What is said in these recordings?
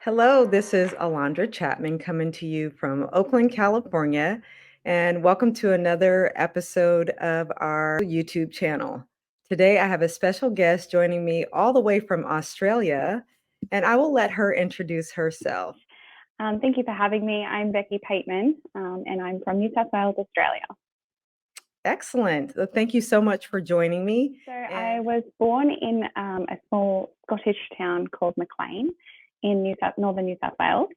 Hello, this is Alondra Chapman coming to you from Oakland, California, and welcome to another episode of our YouTube channel. Today, I have a special guest joining me all the way from Australia, and I will let her introduce herself. Thank you for having me. I'm Beccy Pateman, and I'm from New South Wales, Australia. Excellent. Thank you so much for joining me. So I was born in a small Scottish town called Maclean in northern New South Wales.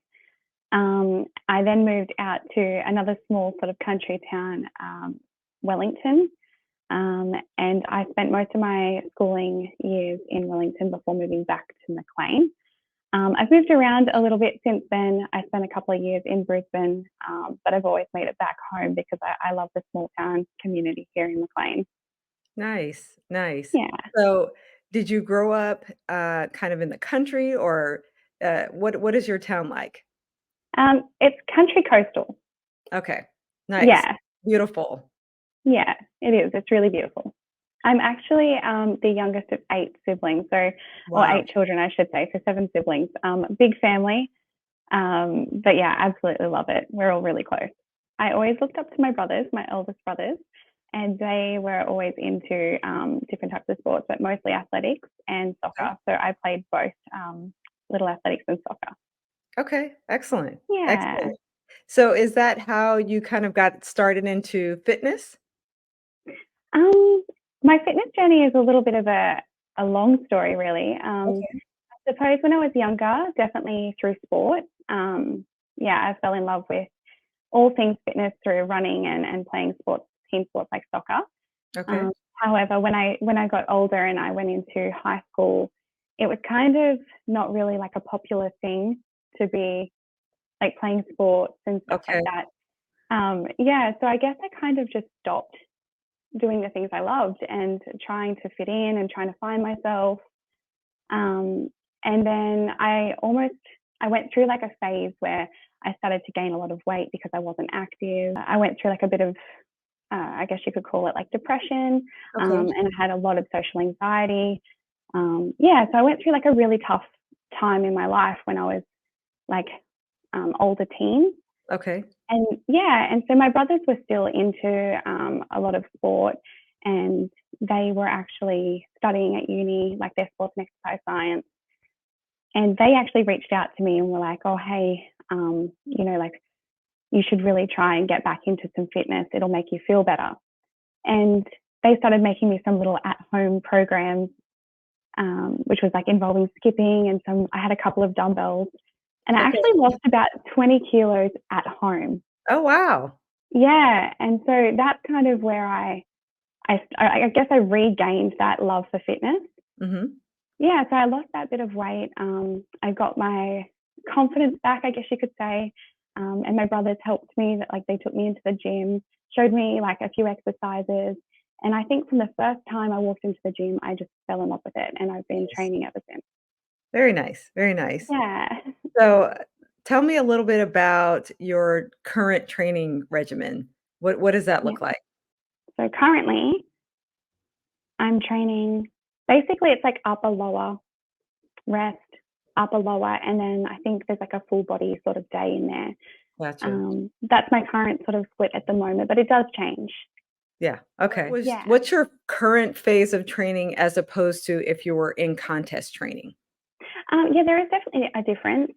I then moved out to another small sort of country town, Wellington, and I spent most of my schooling years in Wellington before moving back to Maclean. I've moved around a little bit since then. I spent a couple of years in Brisbane, but I've always made it back home because I love the small town community here in Maclean. Nice, nice. Yeah, So, did you grow up kind of in the country, or what is your town like? it's country coastal. Okay, nice, Yeah, beautiful. yeah, it is. It's really beautiful. I'm actually the youngest of eight siblings, or Wow. eight children, I should say, so seven siblings. Big family, but yeah, absolutely love it. We're all really close. I always looked up to my brothers, my eldest brothers, and they were always into different types of sports, but mostly athletics and Okay. soccer. So I played both little athletics and soccer. Okay, excellent, Yeah. excellent. So is that how you kind of got started into fitness? Um, my fitness journey is a little bit of a long story, really. Okay, I suppose when I was younger, definitely through sport. Yeah, I fell in love with all things fitness through running and playing sports, team sports like soccer. okay, Um, However, when I got older and I went into high school, it was kind of not really like a popular thing to be like playing sports and stuff like okay, that. Yeah, so I guess I kind of just stopped doing the things I loved and trying to fit in and trying to find myself. Um, and then I went through like a phase where I started to gain a lot of weight because I wasn't active. I went through like a bit of I guess you could call it like depression, okay, and I had a lot of social anxiety. Yeah, so I went through like a really tough time in my life when I was like older teen. okay, And yeah, and so my brothers were still into a lot of sport, and they were actually studying at uni, like their sports and exercise science. And they actually reached out to me and were like, "Oh, hey, like you should really try and get back into some fitness. It'll make you feel better." And they started making me some little at-home programs, which was like involving skipping and some. I had a couple of dumbbells, and I okay. actually lost about 20 kilos at home. Oh, wow. Yeah, and so that's kind of where I guess I regained that love for fitness. Mhm. Yeah, so I lost that bit of weight. I got my confidence back, I guess you could say. And my brothers helped me. That like they took me into the gym, showed me like a few exercises, and I think from the first time I walked into the gym, I just fell in love with it, and I've been Nice. training ever since. Very nice, very nice. Yeah, So, tell me a little bit about your current training regimen. What does that yeah. look like? So currently, I'm training. Basically, it's like upper lower rest, upper lower, and then I think there's like a full body sort of day in there. Gotcha. That's my current sort of split at the moment, but it does change. Yeah, okay. Yeah. What's your current phase of training as opposed to if you were in contest training? Yeah, there is definitely a difference.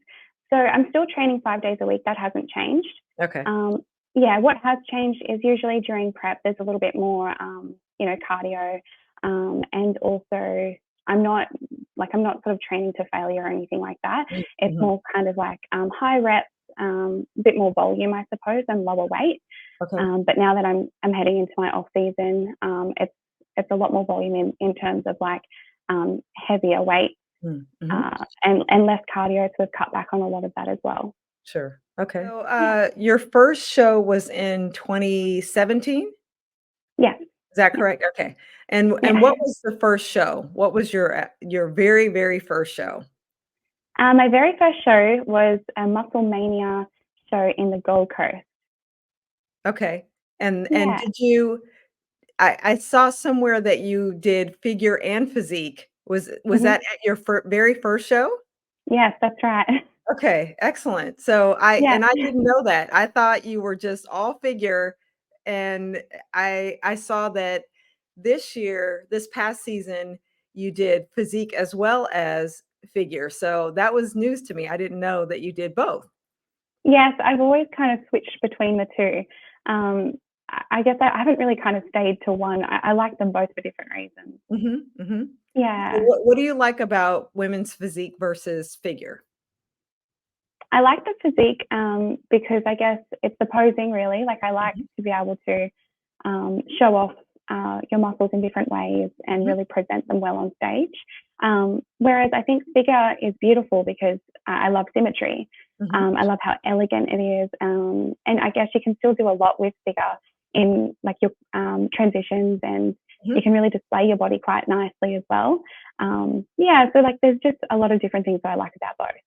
So I'm still training 5 days a week. That hasn't changed. Okay, Um, yeah, what has changed is usually during prep, there's a little bit more, cardio, and also I'm not sort of training to failure or anything like that. It's mhm, more kind of like high reps, a bit more volume, I suppose, and lower weight. okay. But now that I'm heading into my off season, it's a lot more volume in terms of like heavier weight, Mm, mhm. and less cardio. So we've cut back on a lot of that as well. Sure. Okay. So, Yeah. your first show was in 2017? Yeah. Is that Yeah. correct? Okay. And Yeah. what was the first show? What was your very, very first show? My very first show was a Muscle Mania show in the Gold Coast. Okay. And Yeah. did you I saw somewhere that you did figure and physique. Was Hmm. that at your very first show? Yes, that's right. Okay, excellent. So Yeah. I didn't know that. I thought you were just all figure, and I saw that this past season, you did physique as well as figure. So that was news to me. I didn't know that you did both. Yes, I've always kind of switched between the 2. I guess I haven't really kind of stayed to one. I like them both for different reasons. Mhm, mhm. So Yeah. what do you like about women's physique versus figure? I like the physique, because I guess it's the posing really. Like I like Mhm, to be able to show off your muscles in different ways and mhm, really present them well on stage. Whereas I think figure is beautiful because I love symmetry. mhm, I love how elegant it is, and I guess you can still do a lot with figure in like your transitions, and you mhm. can really display your body quite nicely as well. Yeah, so like there's just a lot of different things that I like about both.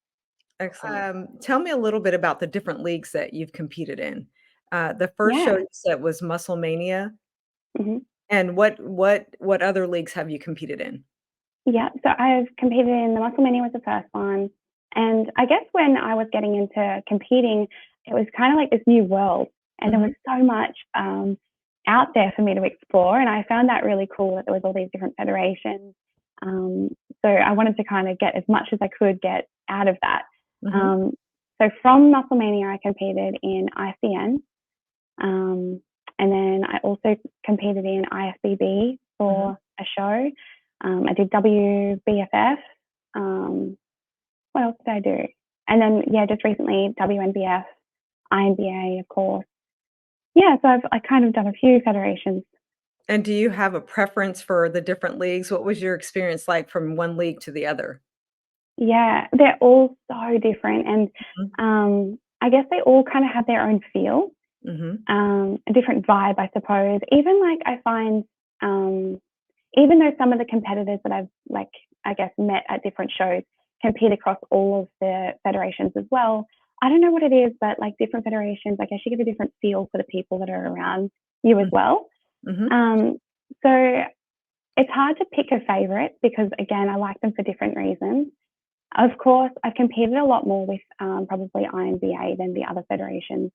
Excellent. Tell me a little bit about the different leagues that you've competed in. The first show Yeah. you said was Muscle Mania, Hmm. and what other leagues have you competed in? Yeah, so I've competed in the Muscle Mania was the first one, and I guess when I was getting into competing, it was kind of like this new world, and there was Mhm, so much out there for me to explore, and I found that really cool that there was all these different federations. Um, so I wanted to kind of get as much as I could get out of that. mhm, Um, so from Muscle Mania, I competed in ICN, um, and then I also competed in IFBB mhm. for a show. I did WBFF. Um, what else did I do? And then, yeah, just recently WNBF, INBA, of course. Yeah, so I kind of done a few federations. And do you have a preference for the different leagues? What was your experience like from one league to the other? Yeah, they're all so different. And Mhm, I guess they all kind of have their own feel, mhm, a different vibe, I suppose. Even like I find um, even though some of the competitors that I've like I guess met at different shows compete across all of the federations as well. I don't know what it is, but like different federations, I guess you get a different feel for the people that are around you as mhm, well. mhm, Um, so it's hard to pick a favorite because again, I like them for different reasons. Of course, I've competed a lot more with probably INBA than the other federations.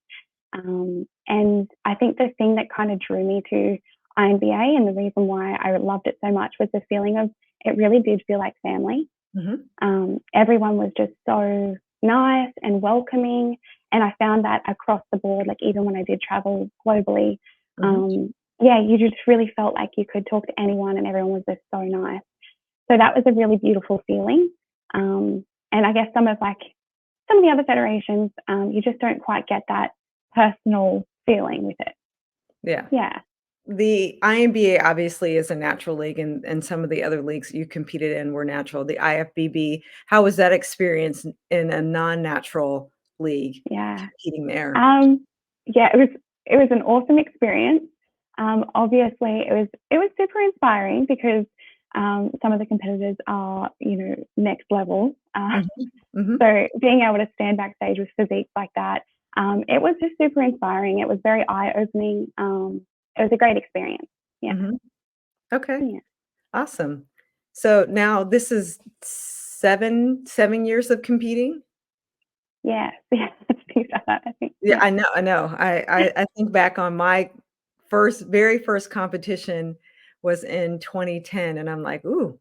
And I think the thing that kind of drew me to INBA and the reason why I loved it so much was the feeling of it really did feel like family. mhm, Everyone was just so nice and welcoming. And I found that across the board, like even when I did travel globally, mhm, yeah, you just really felt like you could talk to anyone and everyone was just so nice. So that was a really beautiful feeling. And I guess some of the other federations, you just don't quite get that personal feeling with it. yeah. Yeah. The INBA obviously is a natural league, and some of the other leagues you competed in were natural. The IFBB, how was that experience in a non-natural league Yeah. competing there? Um, yeah, it was an awesome experience. Obviously, it was super inspiring because some of the competitors are next level. Mhm, mhm, So being able to stand backstage with physiques like that, it was just super inspiring. It was very eye opening. It was a great experience. Yeah, mhm. Okay, yeah, awesome. So now this is 7 years of competing? yeah, yeah. Things like that. I think. Yeah, Yeah, I know. I think back on my very first competition was in 2010, and I'm like, "Ooh,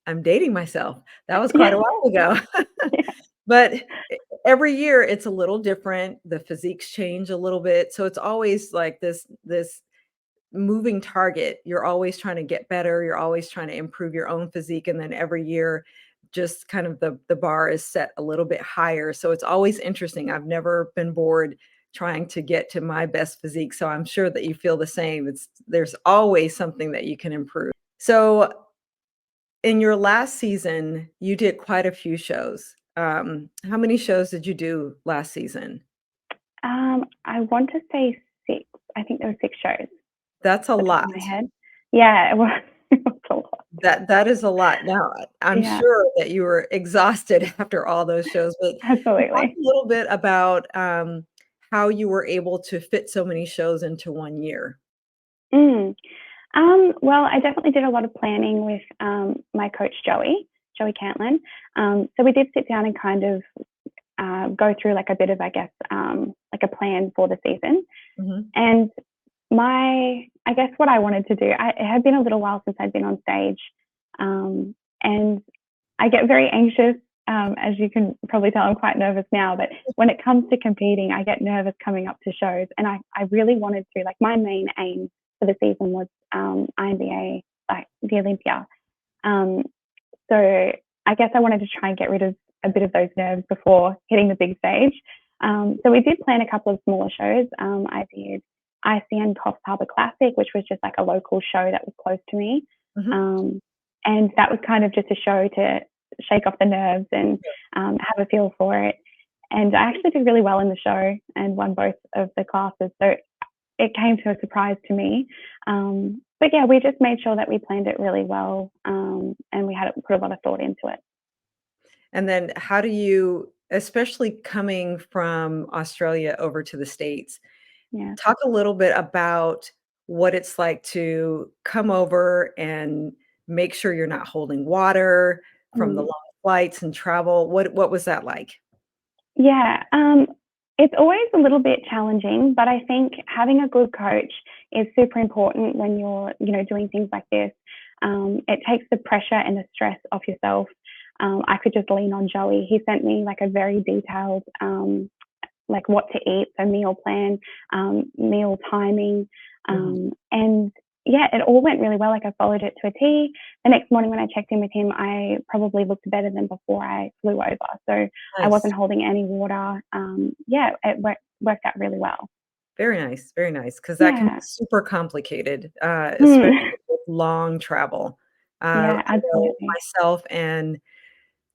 I'm dating myself." That was quite yeah, a while ago. yeah. But every year it's a little different, the physiques change a little bit, so it's always like this moving target. You're always trying to get better, you're always trying to improve your own physique, and then every year, just kind of the bar is set a little bit higher, so it's always interesting. I've never been bored trying to get to my best physique, so I'm sure that you feel the same. There's always something that you can improve. So, in your last season, you did quite a few shows. How many shows did you do last season? I want to say 6. I think there were 6 shows That's a off the top of lot. my head. Yeah, it was, it was a lot. That is a lot. Now, I'm Yeah, sure that you were exhausted after all those shows, but talk absolutely. a little bit about, how you were able to fit so many shows into 1 year. Mm. Well, I definitely did a lot of planning with my coach Joey Cantlin. So we did sit down and kind of go through like a bit of, I guess, like a plan for the season. Mhm. And I guess what I wanted to do, it had been a little while since I'd been on stage, and I get very anxious. As you can probably tell, I'm quite nervous now, but when it comes to competing, I get nervous coming up to shows. And I really wanted to, like, my main aim for the season was INBA, like the Olympia. Um, so I guess I wanted to try and get rid of a bit of those nerves before hitting the big stage. So we did plan a couple of smaller shows. I did ICN Coffs Harbour Classic, which was just like a local show that was close to me. Mhm. Um, and that was kind of just a show to shake off the nerves and have a feel for it. And I actually did really well in the show and won both of the classes. So it came to a surprise to me. But yeah, we just made sure that we planned it really well, and we had put a lot of thought into it. And then how do you, especially coming from Australia over to the States, Yeah. talk a little bit about what it's like to come over and make sure you're not holding water from the Mm. long flights and travel. What was that like? Yeah, it's always a little bit challenging, but I think having a good coach is super important when you're, doing things like this. It takes the pressure and the stress off yourself. I could just lean on Joey. He sent me like a very detailed, like what to eat, so meal plan, meal timing, Mhm. and yeah, it all went really well. Like I followed it to a T. The next morning when I checked in with him, I probably looked better than before I flew over. So I Nice. wasn't holding any water. Yeah, it worked out really well. Very nice, because that can be Yeah. super complicated, especially Mm. with long travel. Yeah, I know absolutely. myself and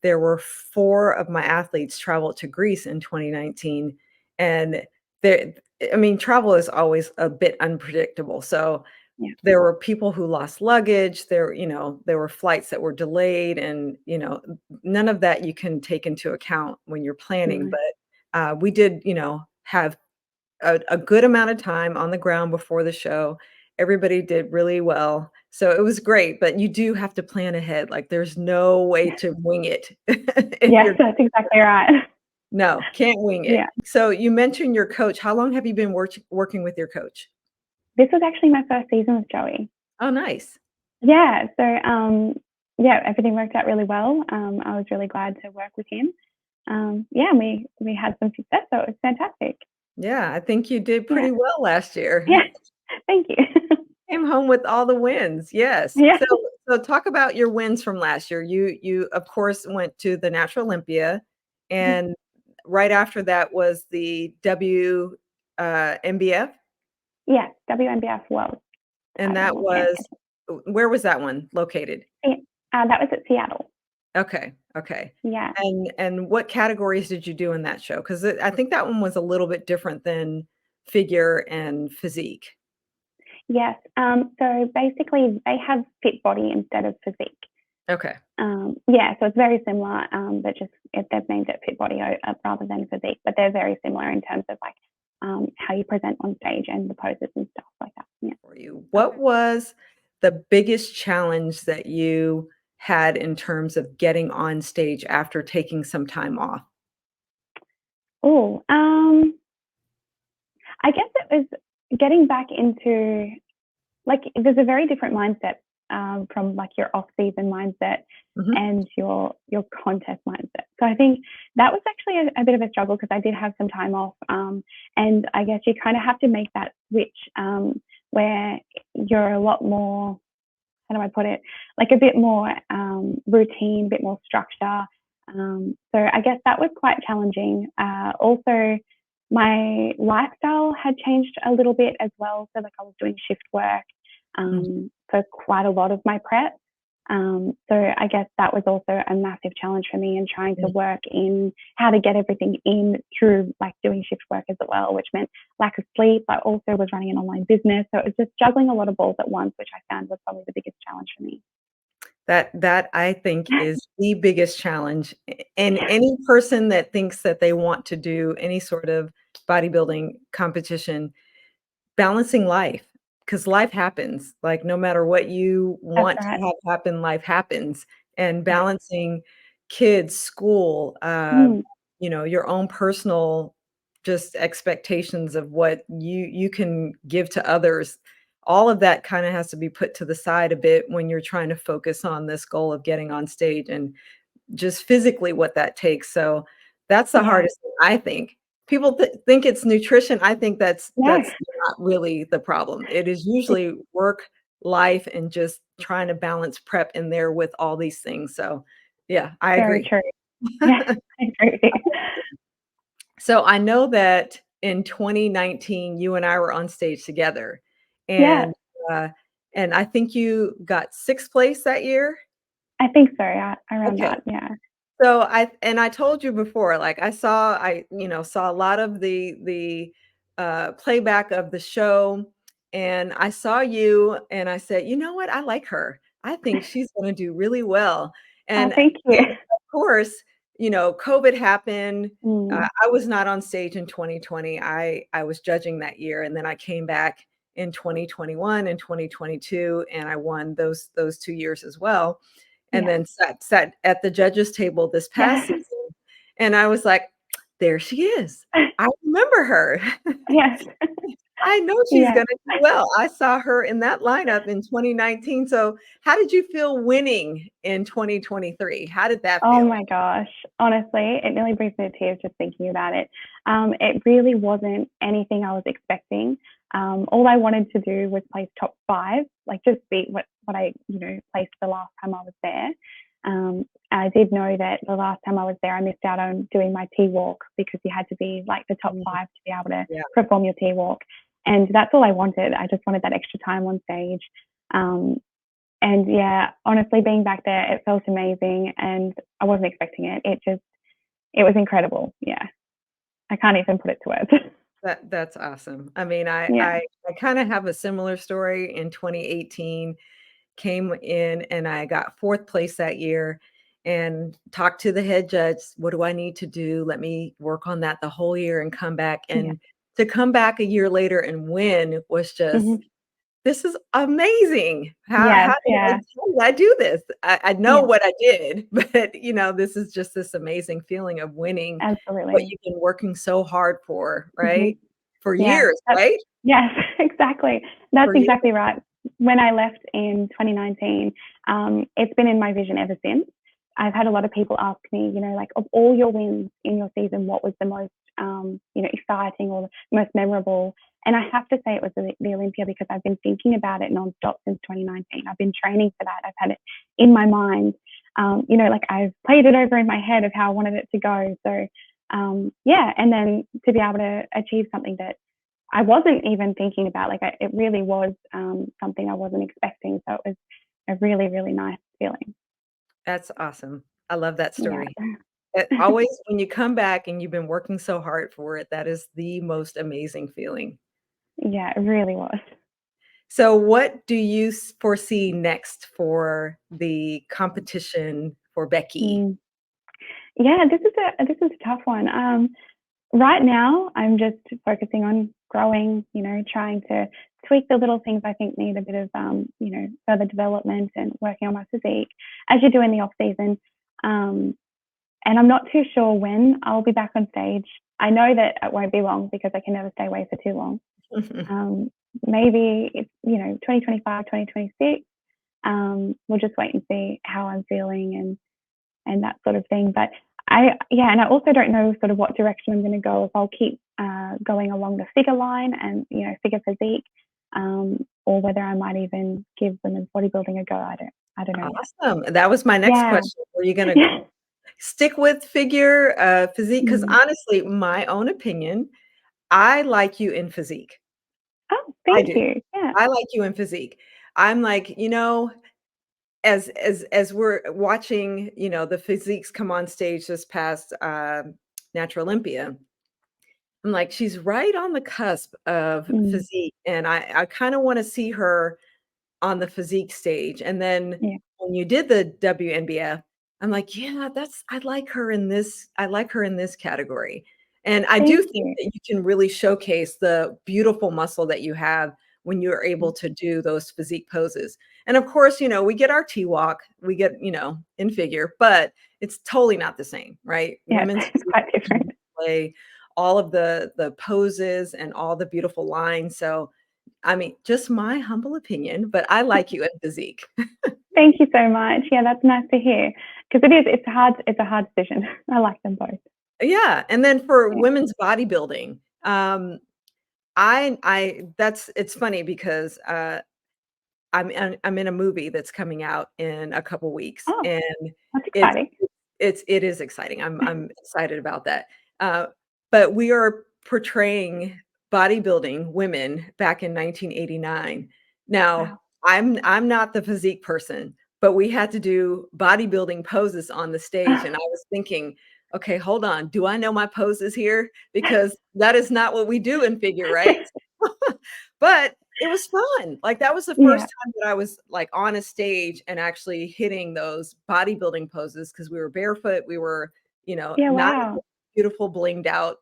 there were 4 of my athletes traveled to Greece in 2019, and there I mean, travel is always a bit unpredictable, so Yeah. there were people who lost luggage, there were flights that were delayed, and, none of that you can take into account when you're planning, No. but, we did, have a good amount of time on the ground before the show. Everybody did really well. So it was great, but you do have to plan ahead. Like there's no way to wing it if Yes, you're that's exactly right. no, can't wing it. Yeah. So you mentioned your coach. How long have you been working with your coach? This was actually my first season with Joey. Oh, nice. Yeah, so yeah, everything worked out really well. I was really glad to work with him. Yeah, and we had some success, so it was fantastic. Yeah, I think you did Yeah, pretty well last yeah, year. thank you. Came home with all the wins. Yes. Yeah, So talk about your wins from last year. You of course went to the Natural Olympia, and right after that was the MBF, yeah, WNBF World and that title. Yeah, was where was that one located? that was at Seattle. Okay, okay. Yeah, And what categories did you do in that show? 'Cause I think that one was a little bit different than figure and physique. yes. So basically, they have fit body instead of physique. Okay. Yeah, so it's very similar, but just they've named it fit body rather than physique. But they're very similar in terms of like how you present on stage and the poses and stuff like that. Yeah. For you. What was the biggest challenge that you had in terms of getting on stage after taking some time off? Oh, I guess it was getting back into like there's a very different mindset from like your off season mindset Mhm. and your contest mindset. So I think that was actually a bit of a struggle because I did have some time off, and I guess you kind of have to make that switch where you're a lot more, how do I put it, like a bit more routine, a bit more structure. So I guess that was quite challenging. Also, my lifestyle had changed a little bit as well. So like I was doing shift work Mhm. for quite a lot of my prep. So I guess that was also a massive challenge for me in trying to Mm. work in how to get everything in through like doing shift work as well, which meant lack of sleep. I also was running an online business. So it was just juggling a lot of balls at once, which I found was probably the biggest challenge for me. That I think is the biggest challenge, and any person that thinks that they want to do any sort of bodybuilding competition, balancing life, because life happens, like, no matter what you That's want to right. have happen, life happens, and Yeah. balancing kids, school, Mm. your own personal just expectations of what you can give to others. All of that kind of has to be put to the side a bit when you're trying to focus on this goal of getting on stage and just physically what that takes. So that's the Yeah. hardest thing, I think. People think it's nutrition. I think that's No. that's not really the problem. It is usually work, life, and just trying to balance prep in there with all these things. So, yeah, I Very agree. true. Yeah, I agree. So I know that in 2019, you and I were on stage together, Yeah, and, uh, and I think you got 6th place that year? I think so, yeah, around Okay. that, yeah. So I told you before, like I saw a lot of the playback of the show, and I saw you and I said, "You know what? I like her. I think she's gonna do really well." Oh, And thank you. of course, COVID happened. Mm, I was not on stage in 2020. I was judging that year, and then I came back in 2021 and 2022, and I won those 2 years as well, and yeah. then sat at the judges' table this past Yeah. season, and I was like, "There she is. I remember her. Yes. I know she's Yeah. gonna do well." I saw her in that lineup in 2019, so how did you feel winning in 2023? How did that Oh feel? my gosh. Honestly, it nearly brings me to tears just thinking about it. It really wasn't anything I was expecting. All I wanted to do was place top 5, like, just beat what I, placed the last time I was there. I did know that the last time I was there, I missed out on doing my T-walk because you had to be, like, the top Mm, 5 to be able to yeah, perform your T-walk, and that's all I wanted. I just wanted that extra time on stage. Um, And yeah, honestly, being back there, it felt amazing and I wasn't expecting it. It was incredible. Yeah. I can't even put it to words. that's awesome. I mean, I Yeah. I I kinda have a similar story in 2018. Came in and I got 4th place that year and talked to the head judge, "What do I need to do? Let me work on that the whole year and come back." Yeah. And to come back a year later and win was just, Mhm. "This is amazing. How Yes. how did I Yeah. how did I do this?" I know Yeah. what I did, but, this is just this amazing feeling of winning what Absolutely. you've been working so hard for, Mhm. right? For Yeah. years, right? Yes, exactly. That's For years. exactly right. When I left in 2019, it's been in my vision ever since. I've had a lot of people ask me, like, of all your wins in your season, what was the most, exciting or the most memorable? And I have to say it was the Olympia because I've been thinking about it nonstop since 2019. I've been training for that. I've had it in my mind. Like, I've played it over in my head of how I wanted it to go. So, yeah, and then to be able to achieve something that I wasn't even thinking about. Like, it really was something I wasn't expecting. So it was a really, really nice feeling. That's awesome. I love that Yeah. story. It always when you come back and you've been working so hard for it, that is the most amazing feeling. Yeah, it really was. So what do you foresee next for the competition for Becky? Mm. Yeah, this is a tough one. Right now, I'm just focusing on growing. Trying to tweak the little things I think need a bit of further development and working on my physique as you do in the off season. Um, and I'm not too sure when I'll be back on stage. I know that it won't be long because I can never stay away for too long. Um, Maybe it's 2025, 2026. We'll just wait and see how I'm feeling and that sort of thing. But and I also don't know sort of what direction I'm going to go. If I'll keep going along the figure line and figure physique, or whether I might even give women's bodybuilding a go. I don't know yet. Awesome. That was my next Yeah. question. Were you gonna Yeah. stick with figure, physique? Because Mm. honestly, my own opinion, I like you in physique. Oh, I thank do. you. Yeah. I like you in physique. I'm like, as we're watching, the physiques come on stage this past, Natural Olympia, I'm like, she's right on the cusp of Mm. physique, and I kinda wanna see her on the physique stage, and then Yeah. when you did the WNBF, I'm like, "Yeah, that's I like her in this category." And I do Thank think you. that you can really showcase the beautiful muscle that you have when you're able to do those physique poses. And of course, we get our T-walk, we get, in figure, but it's totally not the same, right? Yeah, Women's it's physique quite can different. display all of the poses and all the beautiful lines. So, I mean, just my humble opinion, but I like you in physique. Thank you so much. Yeah, that's nice to hear because it's a hard decision. I like them both. Yeah, and then for Yeah. women's bodybuilding, I that's it's funny because, I'm in a movie that's coming out in a couple weeks, Oh, and that's it's exciting. it is exciting. I'm excited about that. Uh, but we are portraying bodybuilding women back in 1989. Now, Wow. I'm not the physique person, but we had to do bodybuilding poses on the stage, and I was thinking, "Okay, hold on. Do I know my poses here? Because that is not what we do in figure, right?" But it was fun. Like, that was the Yeah. first time that I was, like, on a stage and actually hitting those bodybuilding poses because we were barefoot, we were, Yeah, not in wow. the beautiful blinged out,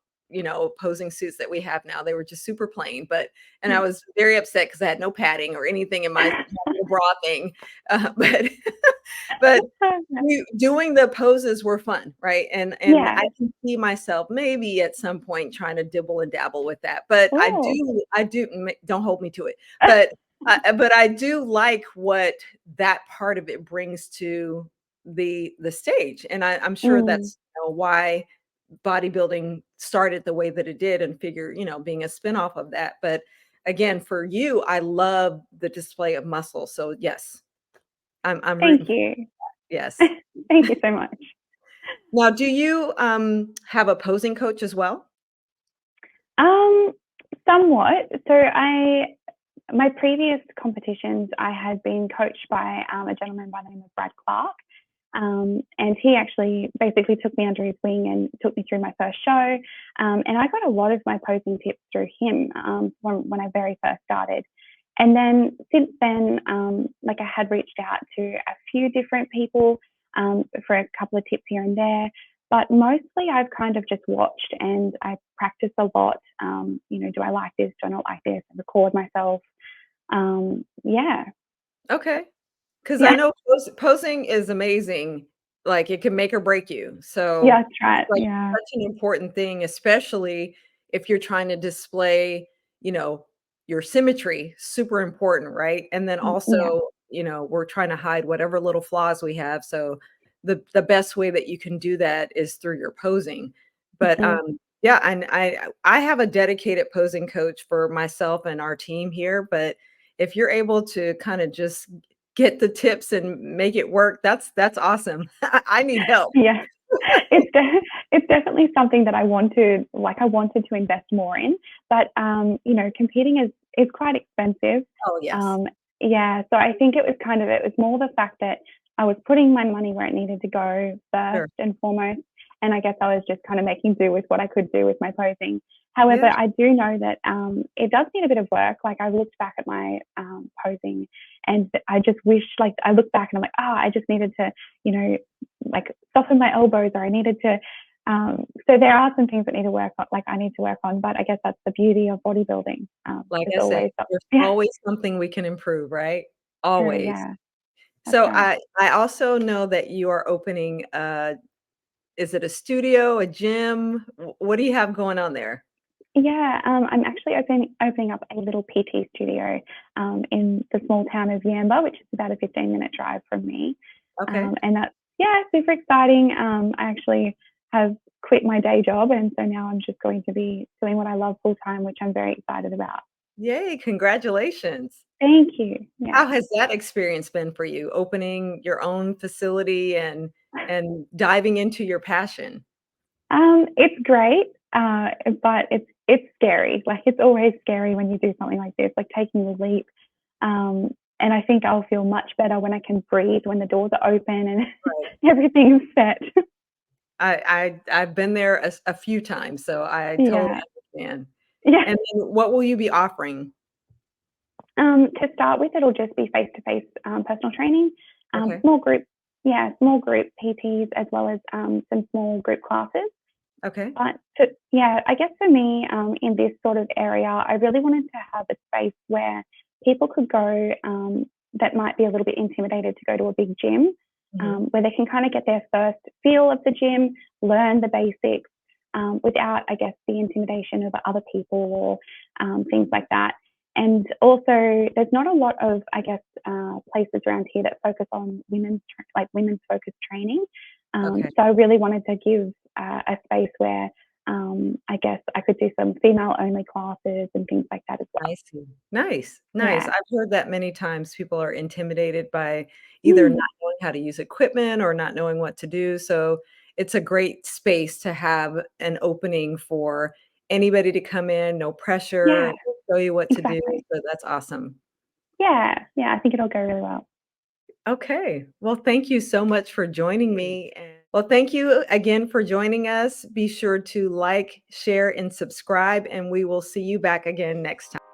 posing suits that we have now. They were just super plain, but and I Yeah. was very upset because I had no padding or anything in my little bra thing, but but doing the poses were fun, right? And Yeah. I can see myself maybe at some point trying to dibble and dabble with that, but Oh. I do don't hold me to it, but I do like what that part of it brings to the stage, and I'm sure Mm, that's, why bodybuilding started the way that it did and figure, being a spinoff of that, but again, for you, I love the display of muscle, so yes, I'm thank rooting for you. yes. Thank you so much. Now, do you, have a posing coach as well? Um, somewhat. My previous competitions, I had been coached by a gentleman by the name of Brad Clark. And he actually basically took me under his wing and took me through my first show. And I got a lot of my posing tips through him when I very first started. And then since then, like I had reached out to a few different people for a couple of tips here and there. But mostly I've kind of just watched and I practice a lot. Do I like this? Do I not like this? I record myself. Yeah. Okay. 'Cause I Yeah. know posing is amazing, like, it can make or break you, Yeah, so that's it's, right. like, Yeah. such an important thing, especially if you're trying to display, you know, your symmetry, super important, right? And then Yeah. also, we're trying to hide whatever little flaws we have, so the best way that you can do that is through your posing. But, Mhm. yeah, and I have a dedicated posing coach for myself and our team here, but if you're able to kinda just get the tips and make it work, that's awesome. I need help. Yeah. It's definitely something that I wanted to invest more in, but, competing is quite expensive. Oh, yes. Um, yeah, so I think it was more the fact that I was putting my money where it needed to go first Sure. and foremost, and I guess I was just kind of making do with what I could do with my posing. However, Yeah, I do know that, it does need a bit of work. Like, I looked back at my, posing and I just wish like, I look back and I'm like, "Oh, I just needed to, you know, like soften my elbows or I needed to so there are some things that need to work on like I need to work on, but I guess that's the beauty of bodybuilding. like There's I said, always there's yeah, always something we can improve, right? true, Always. yeah. That's So right. I also know that you are opening, is it a studio, a gym? What do you have going on there? Yeah, I'm actually opening up a little PT studio in the small town of Yamba, which is about a 15-minute drive from me. Okay. And that's yeah, super exciting. I actually have quit my day job, and so now I'm just going to be doing what I love full time, which I'm very excited about. Yay, congratulations. Thank you. Yeah. How has that experience been for you, opening your own facility and diving into your passion? It's great, but it's scary. Like it's always scary when you do something like this, like taking the leap. And I think I'll feel much better when I can breathe, when the doors are open and Right. everything's set. I've been there a few times, so I totally Yeah, understand. yeah. And then what will you be offering? To start with, it'll just be face to face personal training, Okay. small group, yeah, small group PTs as well as some small group classes. Okay. Yeah, I guess for me, in this sort of area, I really wanted to have a space where people could go, that might be a little bit intimidated to go to a big gym, Mhm. where they can kind of get their first feel of the gym, learn the basics, without, I guess, the intimidation of other people or things like that. And also, there's not a lot of, I guess, places around here that focus on women's focused training. Okay. So I really wanted to give a space where, I guess, I could do some female only classes and things like that as well. I see. Nice, nice. Yeah. I've heard that many times people are intimidated by either not Mm, knowing how to use equipment or not knowing what to do, so it's a great space to have an opening for anybody to come in, no pressure, yeah, show you what to do, exactly. so that's awesome. Yeah, yeah, I think it'll go really well. Okay. Well, thank you so much for joining me, and well, thank you again for joining us. Be sure to like, share, and subscribe, and we will see you back again next time.